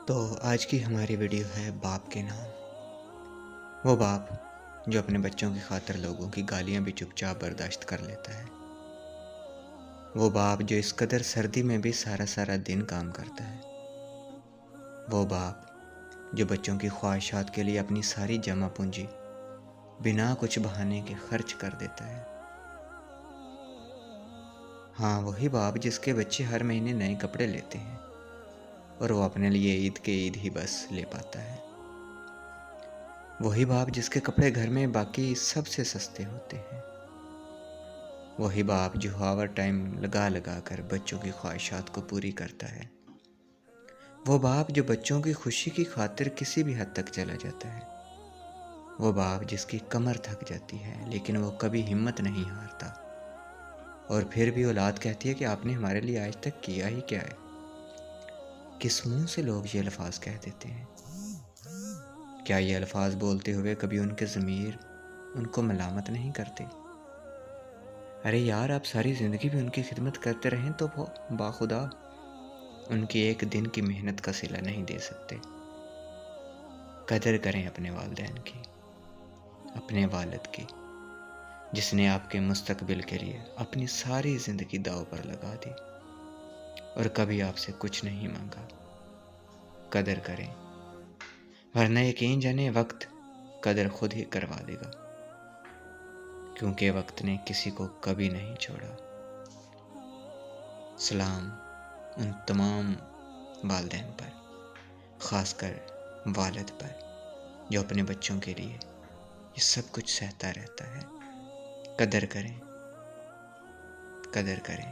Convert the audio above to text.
تو آج کی ہماری ویڈیو ہے باپ کے نام۔ وہ باپ جو اپنے بچوں کی خاطر لوگوں کی گالیاں بھی چپ چاپ برداشت کر لیتا ہے۔ وہ باپ جو اس قدر سردی میں بھی سارا سارا دن کام کرتا ہے۔ وہ باپ جو بچوں کی خواہشات کے لیے اپنی ساری جمع پونجی بنا کچھ بہانے کے خرچ کر دیتا ہے۔ ہاں، وہی باپ جس کے بچے ہر مہینے نئے کپڑے لیتے ہیں اور وہ اپنے لیے عید کے عید ہی بس لے پاتا ہے۔ وہی باپ جس کے کپڑے گھر میں باقی سب سے سستے ہوتے ہیں۔ وہی باپ جو اوور ٹائم لگا لگا کر بچوں کی خواہشات کو پوری کرتا ہے۔ وہ باپ جو بچوں کی خوشی کی خاطر کسی بھی حد تک چلا جاتا ہے۔ وہ باپ جس کی کمر تھک جاتی ہے لیکن وہ کبھی ہمت نہیں ہارتا، اور پھر بھی اولاد کہتی ہے کہ آپ نے ہمارے لیے آج تک کیا ہی کیا ہے۔ کس منہ سے لوگ یہ الفاظ کہہ دیتے ہیں؟ کیا یہ الفاظ بولتے ہوئے کبھی ان کے ضمیر ان کو ملامت نہیں کرتے؟ ارے یار، آپ ساری زندگی بھی ان کی خدمت کرتے رہیں تو وہ باخدا ان کی ایک دن کی محنت کا صلہ نہیں دے سکتے۔ قدر کریں اپنے والدین کی، اپنے والد کی، جس نے آپ کے مستقبل کے لیے اپنی ساری زندگی داؤ پر لگا دی اور کبھی آپ سے کچھ نہیں مانگا۔ قدر کریں، ورنہ یقین جانے وقت قدر خود ہی کروا دے گا، کیونکہ وقت نے کسی کو کبھی نہیں چھوڑا۔ سلام ان تمام والدین پر، خاص کر والد پر، جو اپنے بچوں کے لیے یہ سب کچھ سہتا رہتا ہے۔ قدر کریں، قدر کریں۔